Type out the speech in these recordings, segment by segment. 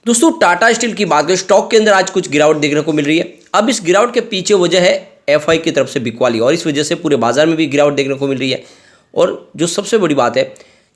दोस्तों टाटा स्टील की बात करें, स्टॉक के अंदर आज कुछ गिरावट देखने को मिल रही है। अब इस गिरावट के पीछे वजह है एफआई की तरफ से बिकवाली, और इस वजह से पूरे बाजार में भी गिरावट देखने को मिल रही है। और जो सबसे बड़ी बात है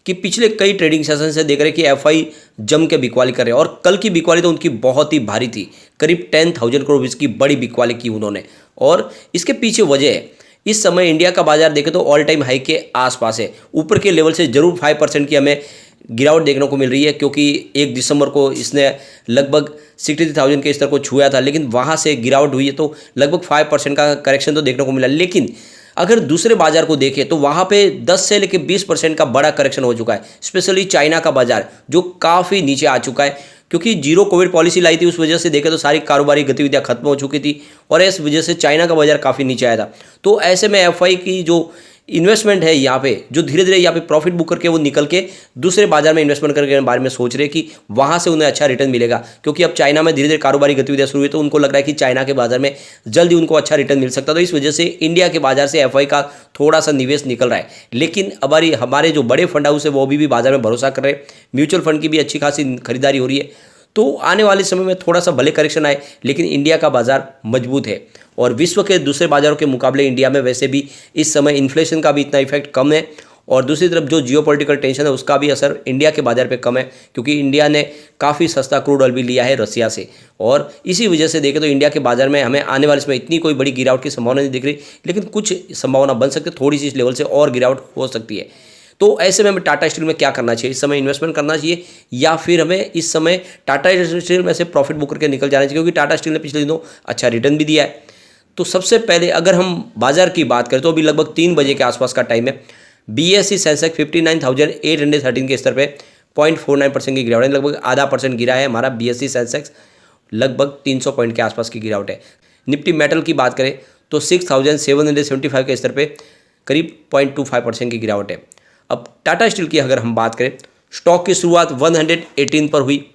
कि पिछले कई ट्रेडिंग सेशन से देख रहे हैं कि एफआई जम के बिकवाली कर रहे हैं, और कल की बिकवाली तो उनकी बहुत ही भारी थी, करीब 10,000 करोड़ रुपये की बड़ी बिकवाली की उन्होंने। और इसके पीछे वजह है, इस समय इंडिया का बाजार देखें तो ऑल टाइम हाई के आसपास है। ऊपर के लेवल से जरूर 5% की हमें गिरावट देखने को मिल रही है, क्योंकि 1 दिसंबर को इसने लगभग 63,000 के स्तर को छुआ था, लेकिन वहाँ से गिरावट हुई है तो लगभग 5% का करेक्शन तो देखने को मिला। लेकिन अगर दूसरे बाजार को देखें तो वहाँ पे 10 से लेकर 20% का बड़ा करेक्शन हो चुका है। स्पेशली चाइना का बाजार जो काफ़ी नीचे आ चुका है, क्योंकि जीरो कोविड पॉलिसी लाई थी, उस वजह से देखें तो सारी कारोबारी गतिविधियां खत्म हो चुकी थी, और इस वजह से चाइना का बाजार काफ़ी नीचे आया था। तो ऐसे में एफआई की जो इन्वेस्टमेंट है यहाँ पे, जो धीरे धीरे यहाँ पे प्रॉफिट बुक करके वो निकल के दूसरे बाजार में इन्वेस्टमेंट करने के बारे में सोच रहे हैं कि वहाँ से उन्हें अच्छा रिटर्न मिलेगा, क्योंकि अब चाइना में धीरे धीरे कारोबारी गतिविधियाँ शुरू हुई, तो उनको लग रहा है कि चाइना के बाजार में जल्दी उनको अच्छा रिटर्न मिल सकता है। तो इस वजह से इंडिया के बाजार से एफआई का थोड़ा सा निवेश निकल रहा है। लेकिन हमारे जो बड़े फंड हाउस है वो भी बाजार में भरोसा कर रहे हैं, म्यूचुअल फंड की भी अच्छी खासी खरीदारी हो रही है। तो आने वाले समय में थोड़ा सा भले करेक्शन आए, लेकिन इंडिया का बाजार मजबूत है, और विश्व के दूसरे बाजारों के मुकाबले इंडिया में वैसे भी इस समय इन्फ्लेशन का भी इतना इफेक्ट कम है, और दूसरी तरफ जो जियोपॉलिटिकल टेंशन है उसका भी असर इंडिया के बाजार पे कम है, क्योंकि इंडिया ने काफ़ी सस्ता क्रूड ऑयल भी लिया है रसिया से। और इसी वजह से देखें तो इंडिया के बाजार में हमें आने वाले समय इतनी कोई बड़ी गिरावट की संभावना नहीं दिख रही, लेकिन कुछ संभावना बन सकती है, थोड़ी सी इस लेवल से और गिरावट हो सकती है। तो ऐसे में हमें टाटा स्टील में क्या करना चाहिए, इस समय इन्वेस्टमेंट करना चाहिए, या फिर हमें इस समय टाटा स्टील में से प्रॉफिट बुक करके निकल जाना चाहिए, क्योंकि टाटा स्टील ने पिछले दिनों अच्छा रिटर्न भी दिया है। तो सबसे पहले अगर हम बाजार की बात करें तो अभी लगभग 3 बजे के आसपास का टाइम है। बीएसई सेंसेक्स 59,813 के स्तर पे 0.49% की गिरावट है, लगभग आधा परसेंट गिरा है हमारा बीएसई सेंसेक्स, लगभग 300 पॉइंट के आसपास की गिरावट है। निफ्टी मेटल की बात करें तो 6,775 के स्तर पे करीब 0.25% की गिरावट है। अब टाटा स्टील की अगर हम बात करें, स्टॉक की शुरुआत 118 पर हुई,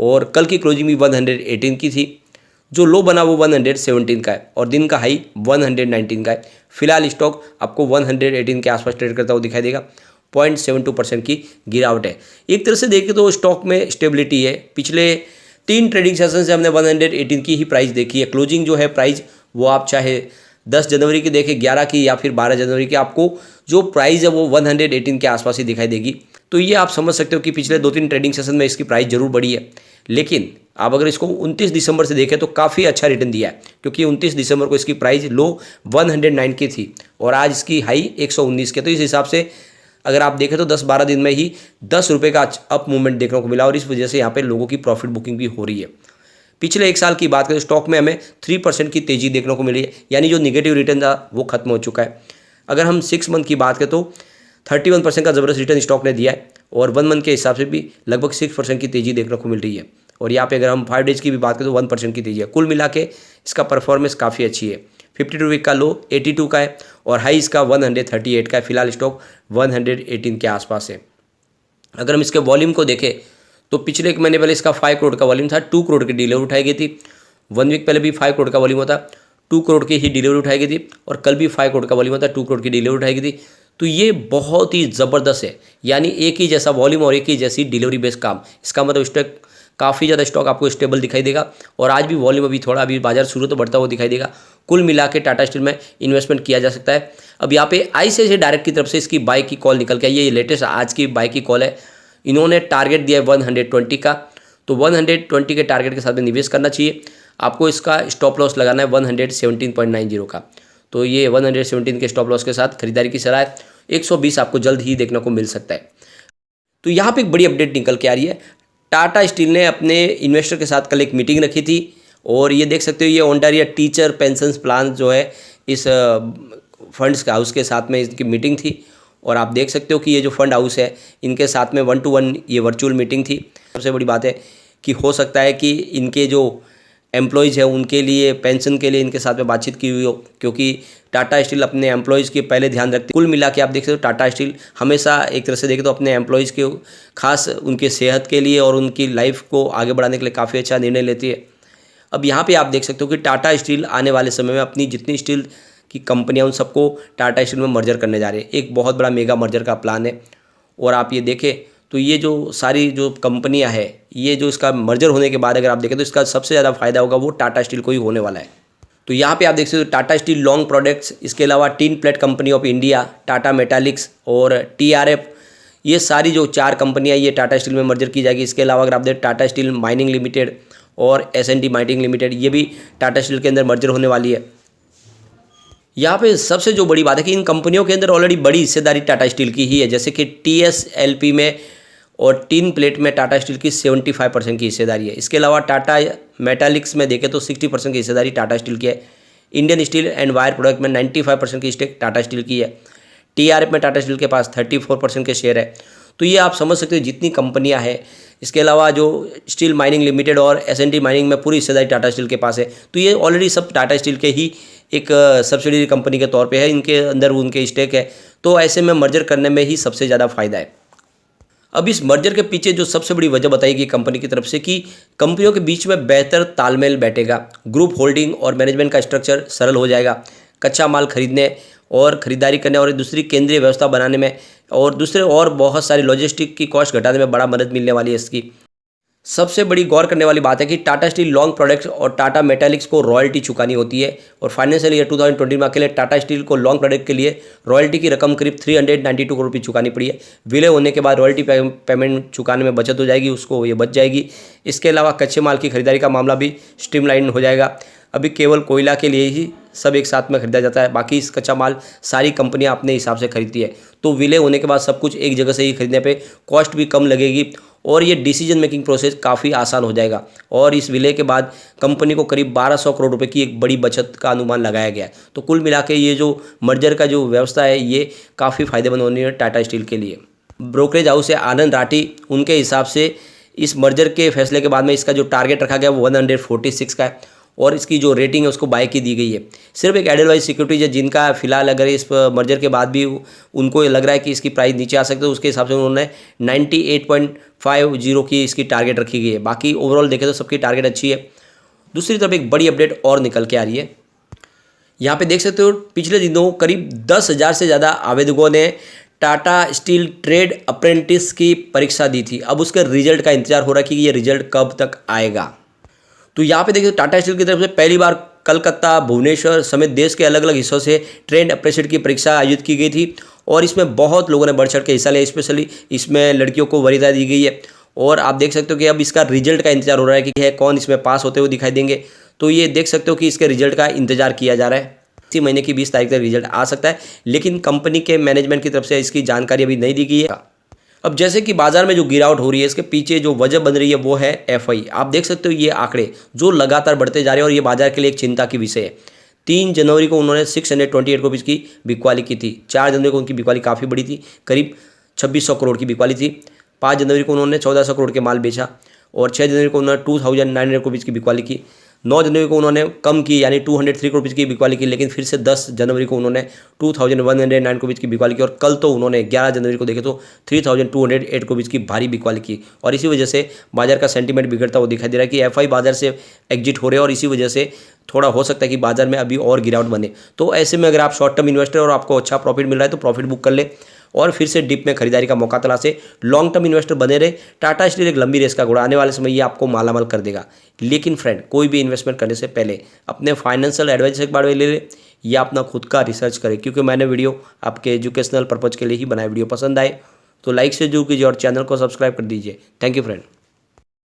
और कल की क्लोजिंग भी 118 की थी। जो लो बना वो 117 का है, और दिन का हाई 119 का है। फिलहाल स्टॉक आपको 118 के आसपास ट्रेड करता हुआ दिखाई देगा। 0.72% की गिरावट है। एक तरह से देखें तो स्टॉक में स्टेबिलिटी है। पिछले 3 ट्रेडिंग सेशन से हमने 118 की ही प्राइस देखी है। क्लोजिंग जो है प्राइस वो आप चाहे 10 जनवरी की देखें, 11 की या फिर 12 जनवरी की, आपको जो प्राइस है वो 118 के आसपास ही दिखाई देगी। तो ये आप समझ सकते हो कि पिछले 2-3 ट्रेडिंग सेशन में इसकी प्राइस जरूर बढ़ी है, लेकिन आप अगर इसको 29 दिसंबर से देखें तो काफ़ी अच्छा रिटर्न दिया है, क्योंकि 29 दिसंबर को इसकी प्राइस लो 109 की थी, और आज इसकी हाई 119 के। तो इस हिसाब से अगर आप देखें तो 10-12 दिन में ही 10 रुपये का अप मूवमेंट देखने को मिला, और इस वजह से यहाँ पे लोगों की प्रॉफिट बुकिंग भी हो रही है। पिछले 1 साल की बात करें स्टॉक में हमें 3% की तेज़ी देखने को मिली है, यानी जो निगेटिव रिटर्न था वो खत्म हो चुका है। अगर हम 6 मंथ की बात करें तो 31% का ज़बरदस्त रिटर्न स्टॉक ने दिया है, और 1 मंथ के हिसाब से भी लगभग 6% की तेज़ी देखने को मिल रही है। और यहाँ पे अगर हम 5 डेज की भी बात करें तो 1% की तेज़ी है। कुल मिला के इसका परफॉर्मेंस काफ़ी अच्छी है। 52 वीक का लो 82 का है, और हाई इसका 138 का है। फिलहाल स्टॉक 118 के आसपास है। अगर हम इसके वॉल्यूम को देखें तो पिछले 1 महीने पहले इसका 5 करोड़ का वॉल्यूम था, 2 करोड़ की डिलीवरी उठाई गई थी। 1 वीक पहले भी 5 करोड़ का वॉल्यूम होता, 2 करोड़ की ही डिलीवरी उठाई गई थी, और कल भी 5 करोड़ का वॉल्यूम होता, 2 करोड़ की डिलीवरी उठाई गई थी। तो ये बहुत ही ज़बरदस्त है, यानी एक ही जैसा वॉल्यूम और एक ही जैसी डिलीवरी बेस्ड काम। इसका मतलब स्टॉक काफ़ी ज़्यादा स्टॉक आपको स्टेबल दिखाई देगा, और आज भी वॉल्यूम अभी थोड़ा अभी बाजार शुरू तो बढ़ता हुआ दिखाई देगा। कुल मिला के टाटा स्टील में इन्वेस्टमेंट किया जा सकता है। अब यहाँ पे आईसीआईसीआई डायरेक्ट की तरफ से इसकी बाई की कॉल निकल के आई है, ये लेटेस्ट आज की बाई की कॉल है। इन्होंने टारगेट दिया है 120 का, तो 120 के टारगेट के साथ में निवेश करना चाहिए। आपको इसका स्टॉप लॉस लगाना है 117.90 का, तो ये 117 के स्टॉप लॉस के साथ खरीदारी की सलाह है। 120 आपको जल्द ही देखने को मिल सकता है। तो यहाँ पे एक बड़ी अपडेट निकल के आ रही है। टाटा स्टील ने अपने इन्वेस्टर के साथ कल एक मीटिंग रखी थी, और ये देख सकते हो ये ओंटारियो टीचर पेंशन प्लान जो है इस फंड्स हाउस के साथ में इसकी मीटिंग थी। और आप देख सकते हो कि ये जो फंड हाउस है इनके साथ में 1-to-1 ये वर्चुअल मीटिंग थी। सबसे बड़ी बात है कि हो सकता है कि इनके जो एम्प्लॉयज़ है उनके लिए पेंशन के लिए इनके साथ में बातचीत की हुई हो, क्योंकि टाटा स्टील अपने एम्प्लॉयज़ के पहले ध्यान रखती है। कुल मिला के आप देख सकते हो टाटा स्टील हमेशा एक तरह से देखें तो अपने एम्प्लॉयज़ के खास उनके सेहत के लिए और उनकी लाइफ को आगे बढ़ाने के लिए काफ़ी अच्छा निर्णय लेती है। अब यहाँ पे आप देख सकते हो कि टाटा स्टील आने वाले समय में अपनी जितनी स्टील की कंपनियां उन सबको टाटा स्टील में मर्जर करने जा रही है। एक बहुत बड़ा मेगा मर्जर का प्लान है, और आप ये देखें तो ये जो सारी जो कंपनियां हैं, ये जो इसका मर्जर होने के बाद अगर आप देखें तो इसका सबसे ज़्यादा फायदा होगा वो टाटा स्टील को ही होने वाला है। तो यहाँ पे आप देख सकते हो टाटा स्टील लॉन्ग प्रोडक्ट्स, इसके अलावा tin plate company of India, Tata Metaliks और TRF, ये सारी जो 4 कंपनियाँ ये टाटा स्टील में मर्जर की जाएगी। इसके अलावा अगर आप देखें टाटा स्टील माइनिंग लिमिटेड और S&T माइनिंग लिमिटेड, ये भी टाटा स्टील के अंदर मर्जर होने वाली है। यहाँ पे सबसे जो बड़ी बात है कि इन कंपनियों के अंदर ऑलरेडी बड़ी हिस्सेदारी टाटा स्टील की ही है, जैसे कि TSLP में और टिन प्लेट में टाटा स्टील की 75% की हिस्सेदारी है। इसके अलावा टाटा मेटालिक्स में देखें तो 60% की हिस्सेदारी टाटा स्टील की है। Indian steel and wire product में 95% की स्टेक टाटा स्टील की है। TRF में टाटा स्टील के पास 34% के शेयर है। तो ये आप समझ सकते हो जितनी कंपनियां हैं। इसके अलावा जो स्टील माइनिंग लिमिटेड और S&T माइनिंग में पूरी हिस्सेदारी टाटा स्टील के पास है। तो ये ऑलरेडी सब टाटा स्टील के ही एक सब्सिडियरी कंपनी के तौर पे है, इनके अंदर उनके स्टेक है। तो ऐसे में मर्जर करने में ही सबसे ज़्यादा फायदा है। अब इस मर्जर के पीछे जो सबसे बड़ी वजह बताई गई कंपनी की तरफ से कि कंपनियों के बीच में बेहतर तालमेल बैठेगा, ग्रुप होल्डिंग और मैनेजमेंट का स्ट्रक्चर सरल हो जाएगा, कच्चा माल खरीदने और ख़रीदारी करने और दूसरी केंद्रीय व्यवस्था बनाने में और दूसरे और बहुत सारी लॉजिस्टिक की कॉस्ट घटाने में बड़ा मदद मिलने वाली है इसकी। सबसे बड़ी गौर करने वाली बात है कि टाटा स्टील लॉन्ग प्रोडक्ट्स और टाटा मेटालिक्स को रॉयल्टी चुकानी होती है और फाइनेंशियल ईयर 2020 में अकेले टाटा स्टील को लॉन्ग प्रोडक्ट के लिए रॉयल्टी की रकम करीब 392 करोड़ रुपये चुकानी पड़ी है। विलय होने के बाद रॉयल्टी पेमेंट चुकाने में बचत हो जाएगी, उसको ये बच जाएगी। इसके अलावा कच्चे माल की खरीदारी का मामला भी स्ट्रीमलाइन हो जाएगा। अभी केवल कोयला के लिए ही सब एक साथ में खरीदा जाता है, बाकी इस कच्चा माल सारी कंपनियां अपने हिसाब से खरीदती है। तो विलय होने के बाद सब कुछ एक जगह से ही खरीदने पे कॉस्ट भी कम लगेगी और ये डिसीजन मेकिंग प्रोसेस काफ़ी आसान हो जाएगा। और इस विलय के बाद कंपनी को करीब 1200 करोड़ रुपए की एक बड़ी बचत का अनुमान लगाया गया है। तो कुल मिला के ये जो मर्जर का जो व्यवस्था है ये काफ़ी फायदेमंद होनी है टाटा स्टील के लिए। ब्रोकरेज हाउस है आनंद राठी, उनके हिसाब से इस मर्जर के फैसले के बाद में इसका जो टारगेट रखा गया वो 146 का है और इसकी जो रेटिंग है उसको बाय की दी गई है। सिर्फ एक एडलवाइज सिक्योरिटीज है जिनका फिलहाल अगर इस मर्जर के बाद भी उनको लग रहा है कि इसकी प्राइस नीचे आ सकती है, तो उसके हिसाब से उन्होंने 98.50 की इसकी टारगेट रखी गई है। बाकी ओवरऑल देखें तो सबकी टारगेट अच्छी है। दूसरी तरफ एक बड़ी अपडेट और निकल के आ रही है। यहाँ पे देख सकते हो पिछले दिनों करीब 10,000 से ज़्यादा आवेदकों ने टाटा स्टील ट्रेड अप्रेंटिस की परीक्षा दी थी। अब उसके रिजल्ट का इंतजार हो रहा है कि ये रिजल्ट कब तक आएगा। तो यहाँ पे देखिए टाटा स्टील की तरफ से पहली बार कलकत्ता, भुवनेश्वर समेत देश के अलग अलग हिस्सों से ट्रेंड अप्रेंटिस की परीक्षा आयोजित की गई थी और इसमें बहुत लोगों ने बढ़ चढ़ के हिस्सा लिया। स्पेशली इसमें लड़कियों को वरीयता दी गई है और आप देख सकते हो कि अब इसका रिजल्ट का इंतजार हो रहा है कि है कौन इसमें पास होते हुए दिखाई देंगे। तो ये देख सकते हो कि इसके रिजल्ट का इंतजार किया जा रहा है। इसी महीने की 20 तारीख तक रिजल्ट आ सकता है, लेकिन कंपनी के मैनेजमेंट की तरफ से इसकी जानकारी अभी नहीं दी गई है। अब जैसे कि बाजार में जो गिरावट हो रही है इसके पीछे जो वजह बन रही है वो है FI। आप देख सकते हो ये आंकड़े जो लगातार बढ़ते जा रहे हैं और ये बाजार के लिए एक चिंता की विषय है। 3 जनवरी को उन्होंने 628 रुपीज़ की बिकवाली की थी। 4 जनवरी को उनकी बिकवाली काफ़ी बड़ी थी, करीब 2600 करोड़ की बिकवाली थी। 5 जनवरी को उन्होंने 1400 करोड़ के माल बेचा और 6 जनवरी को उन्होंने 2900 रुपीज़ की बिकवाली की। 9 जनवरी को उन्होंने कम की यानी 203 करोड़ रुपीज़ की बिकवाली की, लेकिन फिर से 10 जनवरी को उन्होंने 2109 करोड़ रुपीज़ की बिकवाली की और कल तो उन्होंने 11 जनवरी को देखे तो 3208 करोड़ रुपीज़ की भारी बिकवाली की। और इसी वजह से बाजार का सेंटीमेंट बिगड़ता हुआ दिखाई दे रहा है कि FI बाजार से एग्जिट हो रहे हैं और इसी वजह से थोड़ा हो सकता है कि बाजार में अभी और गिरावट बने। तो ऐसे में अगर आप शॉर्ट टर्म इन्वेस्टर और आपको अच्छा प्रॉफिट मिल रहा है तो प्रॉफिट बुक कर ले और फिर से डिप में खरीदारी का मौका तलाशे। लॉन्ग टर्म इन्वेस्टर बने रहे। टाटा स्टील एक लंबी रेस का घोड़ा, आने वाले समय ये आपको मालामाल कर देगा। लेकिन फ्रेंड, कोई भी इन्वेस्टमेंट करने से पहले अपने फाइनेंशियल एडवाइजर के बारे में ले ले या अपना खुद का रिसर्च करें, क्योंकि मैंने वीडियो आपके एजुकेशनल पर्पज़ के लिए ही बनाया। वीडियो पसंद आए तो लाइक से जरूर कीजिए और चैनल को सब्सक्राइब कर दीजिए। Thank you friend.